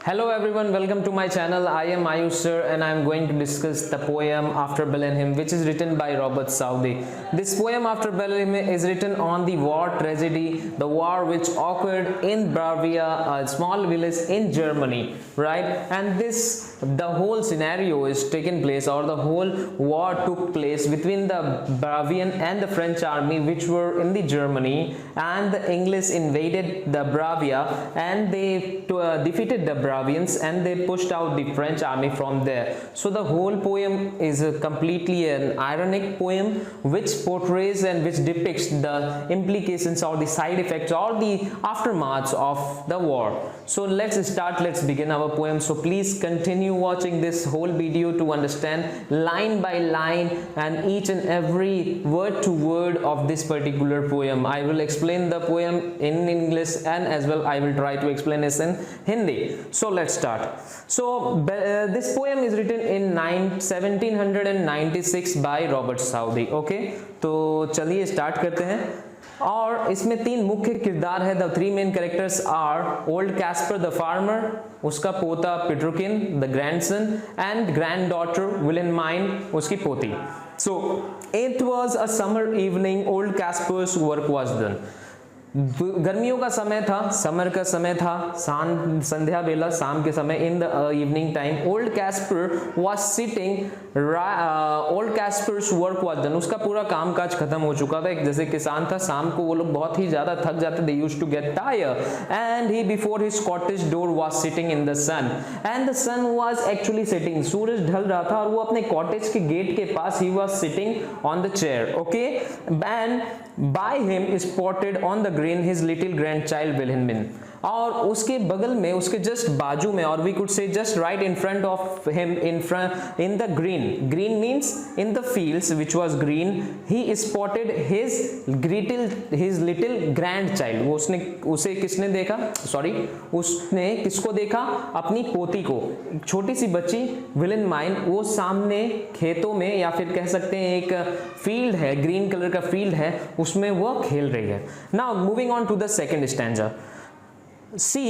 Hello everyone, welcome to my channel. I am Ayush sir and I am going to discuss the poem After Blenheim, which is written by Robert Southey. This poem After Blenheim is written on the war tragedy, the war which occurred in Bavaria, a small village in Germany, right? And the whole scenario is taken place, or the whole war took place between the Bavarian and the French army, which were in the Germany, and the English invaded the Bavaria and they defeated the Bavarians and they pushed out the French army from there. So the whole poem is completely an ironic poem which portrays and which depicts the implications or the side effects or the aftermaths of the war. So let's begin our poem. So please continue watching this whole video to understand line by line and each and every word to word of this particular poem. I will explain the poem in English and as well I will try to explain this in Hindi. So let's start. So this poem is written in 1796 by Robert Southey. Okay, तो चलिए start करते हैं. और इसमें तीन मुख्य किरदार है. The three main characters are old Kaspar the farmer, उसका पोता Peterkin the grandson, and granddaughter Wilhelmine, उसकी पोती. So it was a summer evening, old Kaspar's work was done. गर्मियों का समय था, समर का समय था, संध्या बेला, शाम के समय, in the evening time. Old Kaspar was sitting, old Kaspar's work was done, उसका पूरा काम काज खत्म हो चुका था. एक जैसे किसान था, शाम को वो लोग बहुत ही ज्यादा थक जाते, they used to get tired, and he before his cottage door was sitting in the sun, and the sun was actually setting. सूरज ढल रहा था और वो अपने कॉटेज के गेट के पास he was sitting on the chair. Okay, and by him spotted on the green his little grandchild Wilhelmine. और उसके बगल में, उसके जस्ट बाजू में, और we could say just right in front of him, in the green means in the fields which was green, he spotted his little grandchild. वो उसे किसने देखा, सॉरी उसने किसको देखा, अपनी पोती को, छोटी सी बच्ची विलेनमाइन, वो सामने खेतों में, या फिर कह सकते हैं एक फील्ड है, ग्रीन कलर का फील्ड है, उसमें वो खेल रही है. Now moving on to the second stanza. She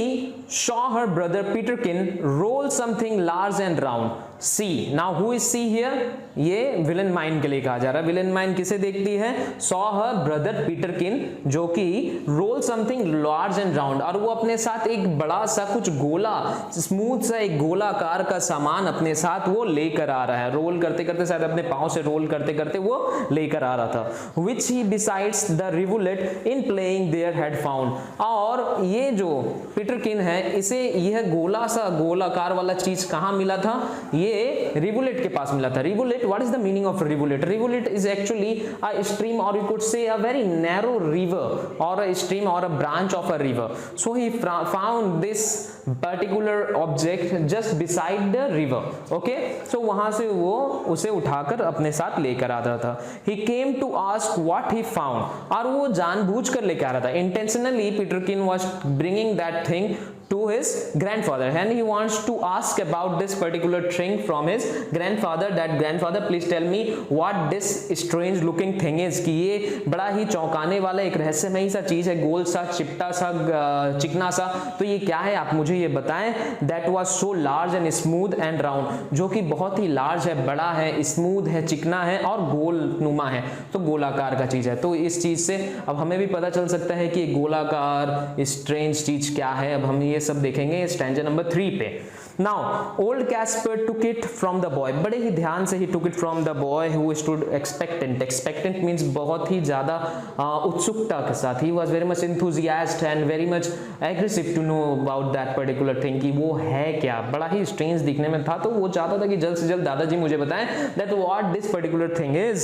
saw her brother Peterkin roll something large and round. She, now who is she here? ये विलेनमाइन के लिए कहा जा रहा है. विलेनमाइन किसे देखती है? Saw her brother Peterkin, जो कि roll something large and round, और वो अपने साथ एक बड़ा सा कुछ गोला, स्मूथ सा एक गोलाकार का सामान अपने साथ वो लेकर आ रहा है. रोल करते करते, शायद अपने पांव से रोल करते करते वो लेकर आ रहा था. Which he besides the rivulet in playing there had found. और ये जो पीटरकिन है, इसे यह गोलाकार वाला चीज कहां मिला था? ये रिवुलेट के पास मिला था. Rivulet, what is the meaning of rivulet? Rivulet is actually a stream, और you could say a very narrow river, और अ स्ट्रीम और a branch of a river. So he found this particular object just beside the river. Okay, so वहां से वो उसे उठाकर अपने साथ लेकर आ रहा था. He came to ask what he found, और वो जानबूझकर लेकर आ रहा था. Intentionally Peterkin was bringing that thing to his grandfather, and he wants to ask about this particular thing from his grandfather, that grandfather please tell me what this strange looking thing is, कि ये बड़ा ही चौंकाने वाला एक रहस्यमयी सा चीज है, गोल सा, चिपटा सा, चिकना सा, तो ये क्या है, आप मुझे ये बताएं. that was so large and smooth and round, जो कि बहुत ही लार्ज है, बड़ा है, स्मूथ है, चिकना है और गोल नुमा है, तो गोलाकार का चीज है. तो इस चीज से अब हमें भी पता चल सकता है कि गोलाकार स्ट्रेंज चीज क्या है. अब हम ये सब देखेंगे स्टैंजा नंबर 3 पे. Now, old Casper took it from the boy. बड़े ही ध्यान से he took it from the boy who stood expectant. Expectant means बहुत ही ज़्यादा उत्सुकता के साथ. He was very much enthusiastic and very much aggressive to know about that particular thing, कि वो है क्या. बड़ा ही strange दिखने में था, तो वो चाहता था कि जल्द से जल्द दादाजी मुझे बताएं that what this particular thing is.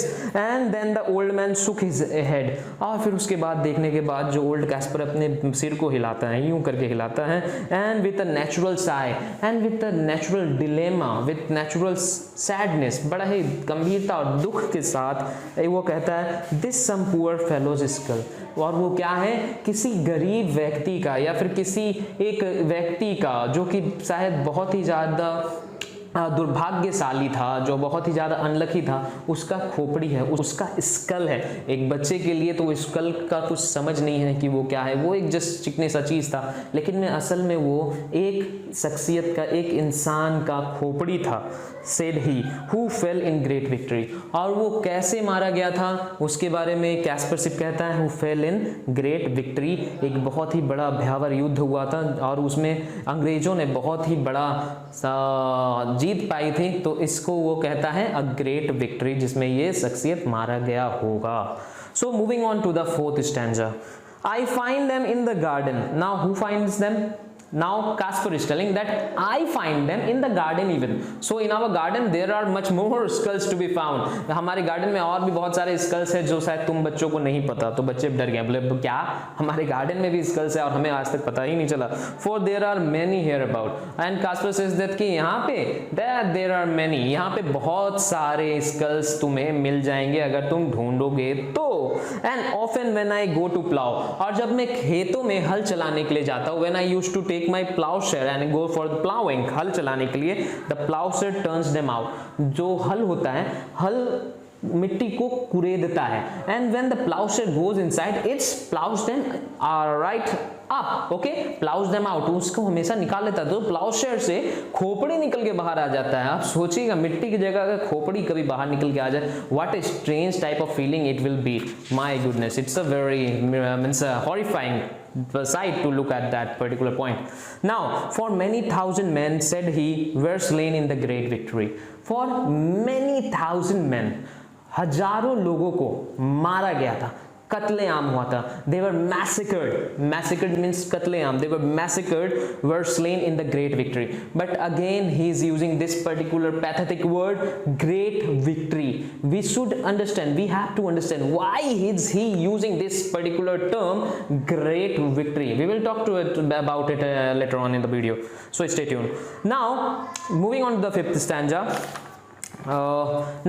And then the old man shook his head. और फिर उसके बाद, देखने के बाद, जो old Casper अपने सिर को हिलाता है, यूं करके हिलाता है, and with a natural sigh and with a natural dilemma, with natural sadness, बड़ा ही गंभीरता और दुख के साथ वो कहता है this some poor fellow's skull. और वो क्या है, किसी गरीब व्यक्ति का, या फिर किसी एक व्यक्ति का जो कि शायद बहुत ही ज्यादा दुर्भाग्यशाली था, जो बहुत ही ज़्यादा अनलकी था, उसका खोपड़ी है, उसका स्कल है। एक बच्चे के लिए तो स्कल का कुछ समझ नहीं है कि वो क्या है, वो एक जस्ट चिकने सा चीज़ था, लेकिन में असल में वो एक शख्सियत का, एक इंसान का खोपड़ी था। said he who fell in great victory। और वो कैसे मारा गया था उसके बारे में कैस्पर सिप कहता है who fell in great victory। एक बहुत ही बड़ा भयावह युद्ध हुआ था और उसमें अंग्रेजों ने बहुत ही बड़ा जीत पाई थी, तो इसको वो कहता है अ ग्रेट विक्ट्री, जिसमें ये शख्सियत मारा गया होगा। So moving on to the fourth stanza. I find them in the garden। Now who finds them? Now Casper is telling that I find them in the garden even। So in our garden there are much more skulls to be found। हमारे garden में और भी बहुत सारे sculls हैं जो शायद तुम बच्चों को नहीं पता। तो बच्चे डर गए, बोले क्या हमारे गार्डन में भी स्कल्स है और हमें आज तक पता ही नहीं चला। For there are many here about। And Casper says that कि यहाँ पे that there are many, यहाँ पे बहुत सारे स्कल्स तुम्हें मिल जाएंगे अगर तुम ढूंढोगे तो। And often when I go to plow, और जब मैं खेतों में हल चलाने के लिए जाता हूँ, when I used to take my plowshare and go for the plowing, हल चलाने के लिए, the plowshare turns them out। जो हल होता है, हल मिट्टी को कुरेदता है। and when the plowshare goes inside it plows them right up। Okay, plows them out, उसको हमेशा निकाल लेता है। तो plowshare से खोपड़ी निकल के बाहर आ जाता है। आप सोचिएगा मिट्टी की जगह अगर खोपड़ी कभी बाहर निकल के आ जाए, what a strange type of feeling it will be। my goodness, it's a very means a horrifying sight to look at that particular point। now for many thousand men said he were slain in the great victory। for many thousand men, हजारों लोगों को मारा गया था, कत्लेआम हुआ था। they were massacred। massacred means कत्लेआम। they were massacred, were slain in the great victory। but again he is using this particular pathetic word great victory। we should understand, we have to understand why is he using this particular term great victory। we will talk to it about it later on in the video, so stay tuned। now moving on to the fifth stanza।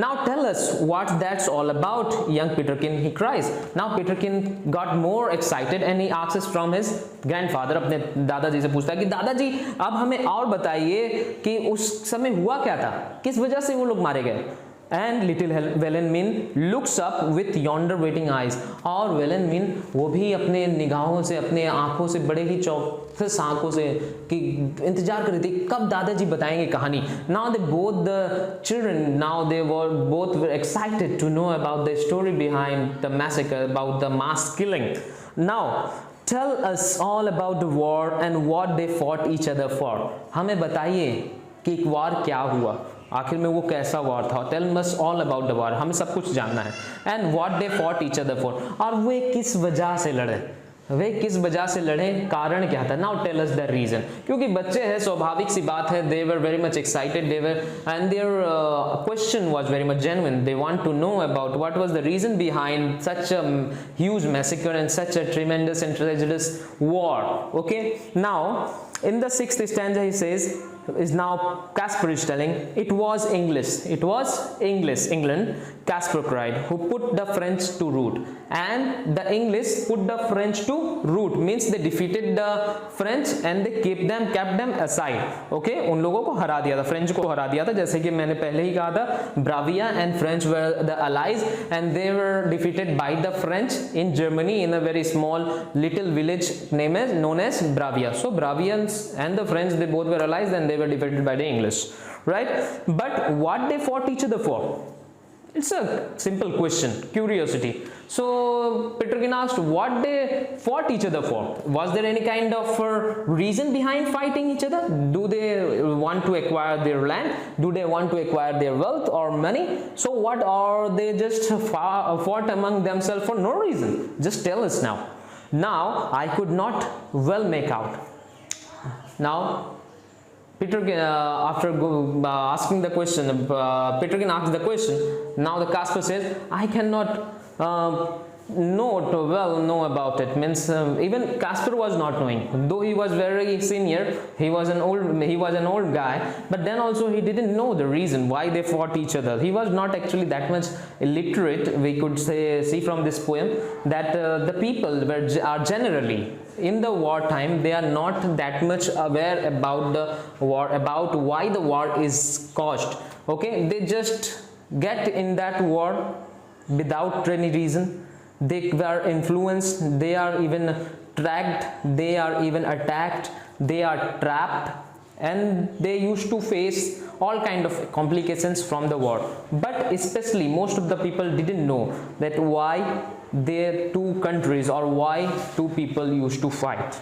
now tell us what that's all about, young Peterkin, he cries। now Peterkin got more excited and he asks from his grandfather, अपने दादाजी से पूछता है कि दादाजी अब हमें और बताइए कि उस समय हुआ क्या था, किस वजह से वो लोग मारे गए। and little Blenheim looks up with yonder waiting eyes। और Blenheim वो भी अपने निगाहों से, अपने आंखों से बड़े ही चौकस आंखों से कि इंतजार कर रही थी कब दादाजी बताएंगे कहानी। now they both the children, now they were both were excited to know about the story behind the massacre, about the mass killing। now tell us all about the war and what they fought each other for। हमें बताइए कि एक वार क्या हुआ, आखिर में वो कैसा वॉर था। टेल मस ऑल अबाउट द वॉर, हमें सब कुछ जानना है। And what they fought each other for, और वे किस वजह से लड़े, वे किस वजह से लड़े, कारण क्या था। Now tell us the reason, क्योंकि बच्चे हैं, स्वाभाविक सी बात है, they were very much excited, they were and their question was very much genuine. They want to know about what was the reason behind such a huge massacre and such a tremendous and tragedious war. Okay, now in the sixth stanza he says, is now Casper is telling, it was English, England, Casper cried, who put the French to rout। and the English put the French to rout means they defeated the French and they kept them aside। okay, उन लोगों को हरा दिया था, French को हरा दिया था, जैसे कि मैंने पहले ही कहा था, Bravia and French were the allies and they were defeated by the French in Germany in a very small little village known as Bravia। so Bravians and the French, they both were allies and they were defeated by the English, right? but what they fought each other for, it's a simple question, curiosity। so Peterkin asked what they fought each other for, was there any kind of reason behind fighting each other? do they want to acquire their land, do they want to acquire their wealth or money? so what, are they just fought among themselves for no reason? just tell us now। now I could not well make out। now Peterkin after asking the question, Peterkin asked the question, now the Casper says, I cannot know about it, means even Casper was not knowing, though he was very senior, he was an old guy, but then also he didn't know the reason why they fought each other. He was not actually that much illiterate. We could see from this poem that the people are generally in the wartime, they are not that much aware about the war, about why the war is caused. Okay, they just get in that war without any reason. They were influenced, they are even tracked, they are even attacked, they are trapped, and they used to face all kind of complications from the war. But especially most of the people didn't know that why their two countries or why two people used to fight.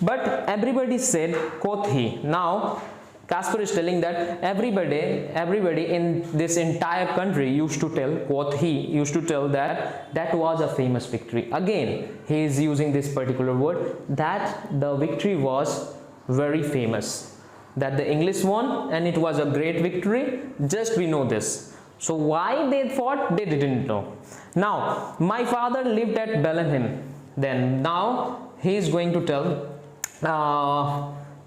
But everybody said, quoth he. Now Casper is telling that everybody in this entire country used to tell, quoth he, used to tell that that was a famous victory. Again, he is using this particular word, that the victory was very famous, that the English won and it was a great victory. Just we know this. So why they fought, they didn't know. Now, my father lived at Blenheim. Then now he is going to tell.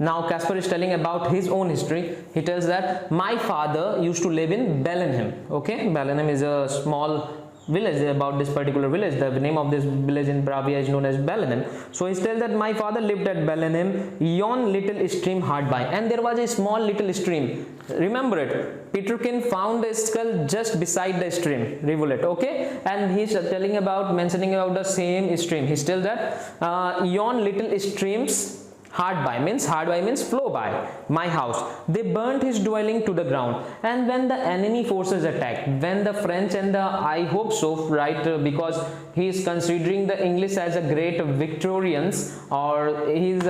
Now Casper is telling about his own history. He tells that my father used to live in Blenheim. Okay, Blenheim is a small village. About this particular village, the name of this village in Bravia is known as Blenheim. So he tells that my father lived at Blenheim, yon little stream hard by, and there was a small little stream. Remember it, Peterkin found a skull just beside the stream, rivulet. Okay, and he's telling about, mentioning about the same stream. He tells that yon little streams hard by means flow by my house, they burnt his dwelling to the ground. And when the enemy forces attacked, when the French and the, I hope so, right, because he is considering the English as a great victorians, or he is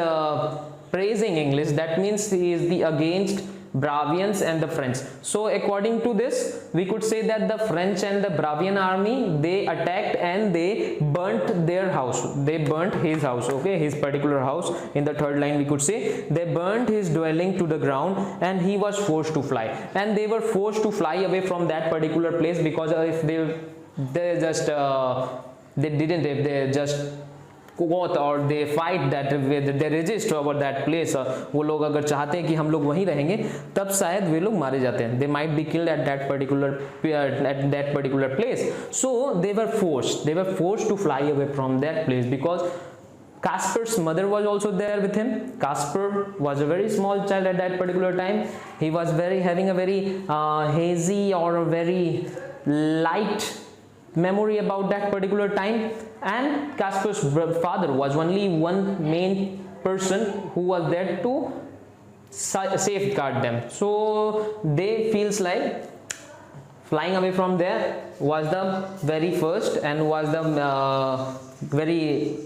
praising English, that means he is the against Bravians and the French. So according to this, we could say that the French and the Bravian army, they attacked and they burnt their house. They burnt his house, okay, his particular house. In the third line we could say they burnt his dwelling to the ground and he was forced to fly. And they were forced to fly away from that particular place, because if they just quote or they fight that, they resist over that place, वो लोग अगर चाहते हैं कि हम लोग वहीं रहेंगे, तब शायद वे लोग मारे जाते हैं. They might be killed at that particular place. So they were forced to fly away from that place, because Casper's mother was also there with him. Casper was a very small child at that particular time. He was having a very hazy or a very light memory about that particular time, and Casper's father was only one main person who was there to safeguard them. So they feels like flying away from there was the very first and was the very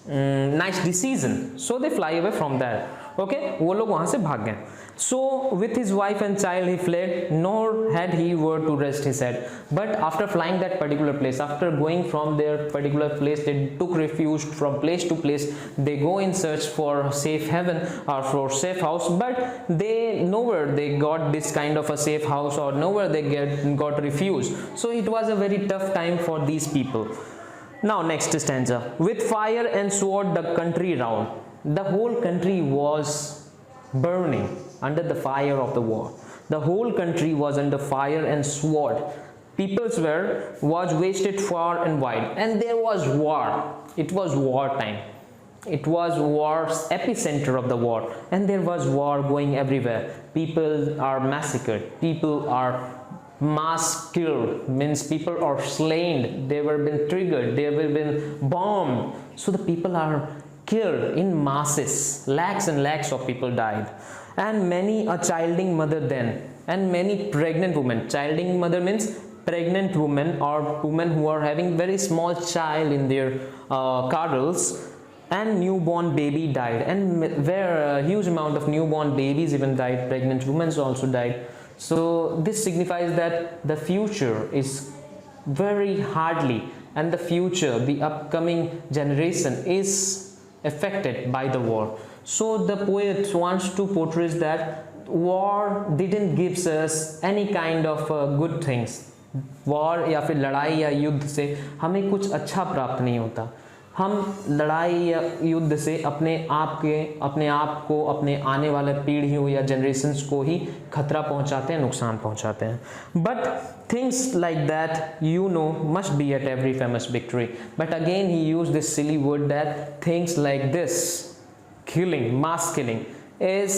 nice decision. So they fly away from there. Okay, वो लोग वहां से भाग गए. So with his wife and child he fled, nor had he where to rest his head. But after flying that particular place, after going from their particular place, they took refuge from place to place. They go in search for safe haven or for safe house, but they nowhere they got this kind of a safe house, or nowhere they got refuge. So it was a very tough time for these people. Now next stanza. With fire and sword the country round. The whole country was burning under the fire of the war. The whole country was under fire and sword. People's was wasted far and wide, and there was war. It was war time. It was war's epicenter of the war, and there was war going everywhere. People are massacred. People are mass killed, means people are slain. They were been triggered. They were been bombed. So the people are killed in masses. Lakhs and lakhs of people died. And many a childing mother then, and many pregnant women. Childing mother means pregnant women, or women who are having very small child in their cradles, and newborn baby died, and where a huge amount of newborn babies even died. Pregnant women also died. So this signifies that the future is very hardly, and the future, the upcoming generation is affected by the war. So the poet wants to portray that war didn't give us any kind of good things. War या फिर लड़ाई या युद्ध से हमें कुछ अच्छा प्राप्त नहीं होता। हम लड़ाई या युद्ध से अपने आप को, अपने आने वाले पीढ़ियों या जनरेशन्स को ही खतरा पहुंचाते हैं, नुकसान पहुंचाते हैं। But things like that you know must be at every famous victory. But again he use this silly word that things like this, killing, mass killing is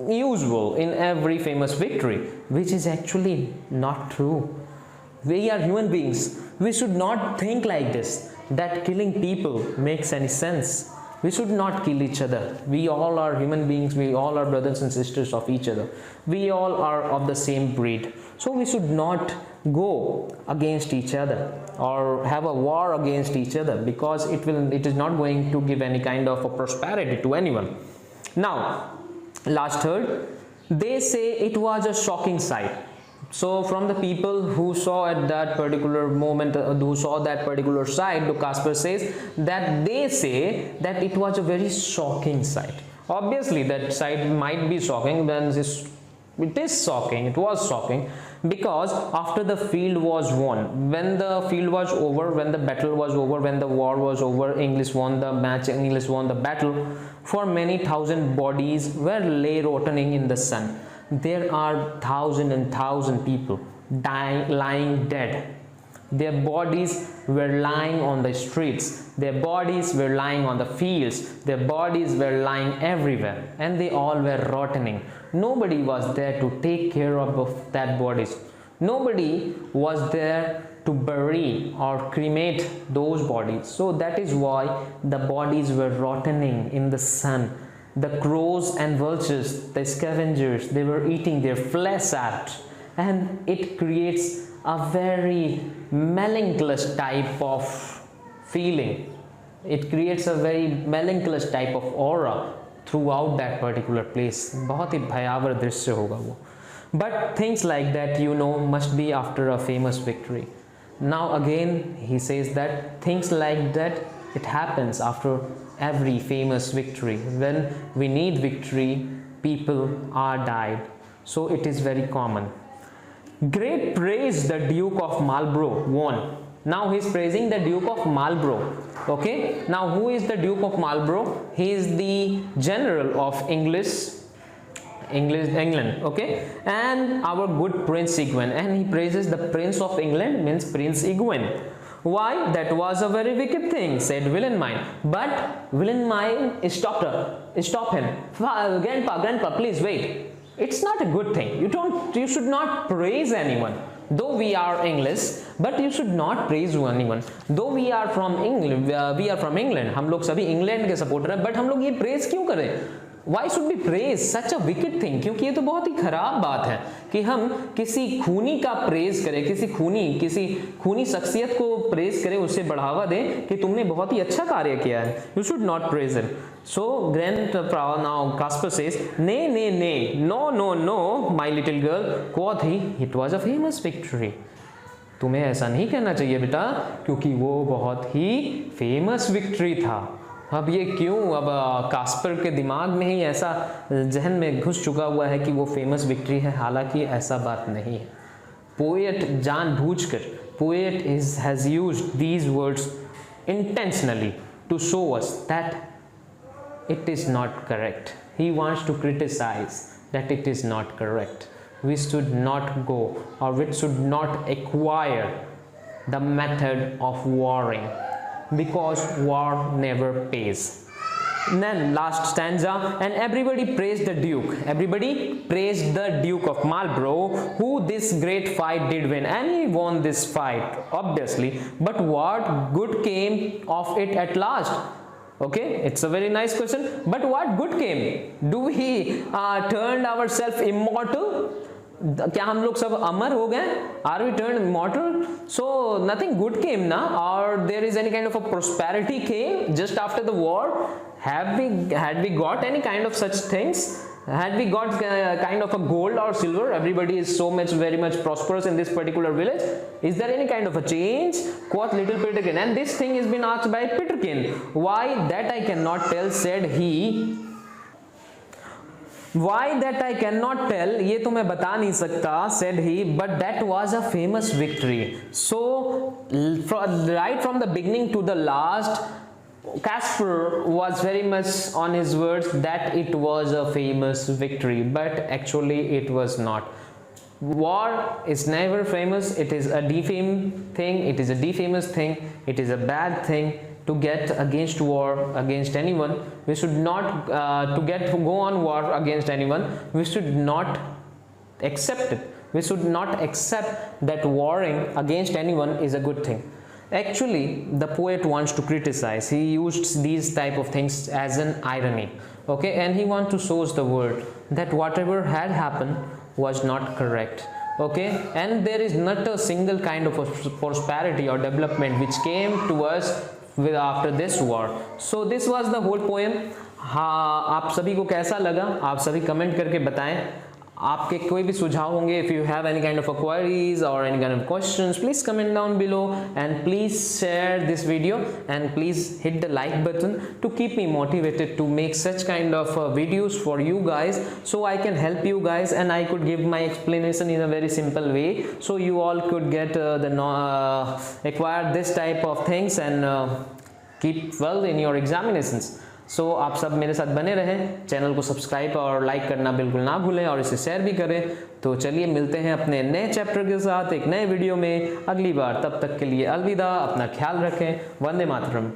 usual in every famous victory, which is actually not true. We are human beings. We should not think like this, that killing people makes any sense. We should not kill each other. We all are human beings. We all are brothers and sisters of each other. We all are of the same breed. So we should not go against each other or have a war against each other, because it is not going to give any kind of a prosperity to anyone. Now, last third, they say it was a shocking sight. So from the people who saw at that particular moment, who saw that particular sight, Casper says that they say that it was a very shocking sight. Obviously that sight might be shocking, then it is shocking, it was shocking, because after the field was won, when the field was over, when the battle was over, when the war was over, English won the match, English won the battle, for many thousand bodies were lay rotting in the sun. There are thousand and thousand people lying dead. Their bodies were lying on the streets, their bodies were lying on the fields, their bodies were lying everywhere, and they all were rotting. Nobody was there to take care of that bodies. Nobody was there to bury or cremate those bodies. So that is why the bodies were rotting in the sun. The crows and vultures, the scavengers, they were eating their flesh out, and it creates a very melancholic type of feeling. It creates a very melancholic type of aura throughout that particular place. बहुत ही भयावह दृश्य होगा वो. But things like that, you know, must be after a famous victory. Now again he says that things like that, it happens after every famous victory. When we need victory, people are died. So it is very common. Great praise the Duke of Marlborough won. Now he is praising the Duke of Marlborough. Okay, now who is the Duke of Marlborough? He is the general of England. Okay, and our good Prince Egwin, and he praises the Prince of England, means Prince Egwin. Why? That was a very wicked thing, said Blenheim. But Blenheim stop him. Grandpa, please wait. It's not a good thing. You should not praise anyone. Though we are English, but you should not praise anyone. Though we are from England, हम लोग सभी England के supporter हैं, but हम लोग ये praise क्यों करें? Why should we praise such a wicked thing? क्योंकि ये तो बहुत ही खराब बात है कि हम किसी खूनी का प्रेज करें, किसी खूनी शख्सियत को प्रेज करें, उससे बढ़ावा दें कि तुमने बहुत ही अच्छा कार्य किया है. You should not praise him. So now Casper says, nay, no, my little girl, quoth he, it was a famous victory. तुम्हें ऐसा नहीं कहना चाहिए बेटा, क्योंकि वो बहुत ही फेमस विक्ट्री था. अब ये क्यों, अब कास्पर के दिमाग में ही ऐसा जहन में घुस चुका हुआ है कि वो फेमस विक्ट्री है, हालांकि ऐसा बात नहीं है. पोएट जानबूझकर, poet has used these words intentionally to show us that it is not correct. He wants to criticize that it is not correct. We should not go, or we should not acquire the method of warring, because war never pays. And then last stanza, and everybody praised the Duke. Everybody praised the Duke of Marlborough, who this great fight did win, and he won this fight obviously. But what good came of it at last? Okay, it's a very nice question, but what good came? Do we turned ourselves immortal? क्या हम लोग सब अमर हो गए? Are we turned immortal? So nothing good came ना, or there is any kind of a prosperity came just after the war? Had we got any kind of such things? Had we got kind of a gold or silver? Everybody is so much, very much prosperous in this particular village. Is there any kind of a change? Quoth little Peterkin, and this thing has been asked by Peterkin. Why? That I cannot tell, said he. Why that I cannot tell, ये तो मैं बता नहीं सकता, said he, but that was a famous victory. So right from the beginning to the last, Casper was very much on his words that it was a famous victory, but actually it was not. War is never famous. It is a defamed thing. It is a defamous thing. It is a bad thing to get against war against anyone. We should not go on war against anyone. We should not accept it. We should not accept that warring against anyone is a good thing. Actually, the poet wants to criticize. He used these type of things as an irony, okay, and he wants to show the world that whatever had happened was not correct, okay, and there is not a single kind of a prosperity or development which came to us with after this war. So this was the whole poem. हाँ, आप सभी को कैसा लगा आप सभी comment करके बताएं. आपके कोई भी सुझाव होंगे, if you have any kind of queries or any kind of questions, please comment down below and please share this video and please hit the like button to keep me motivated to make such kind of videos for you guys, so I can help you guys and I could give my explanation in a very simple way, so you all could get acquire this type of things and keep well in your examinations. सो आप सब मेरे साथ बने रहें, channel को subscribe और like करना बिल्कुल ना भूलें और इसे शेयर भी करें. तो चलिए मिलते हैं अपने नए चैप्टर के साथ एक नए वीडियो में अगली बार. तब तक के लिए अलविदा, अपना ख्याल रखें. वंदे मातरम.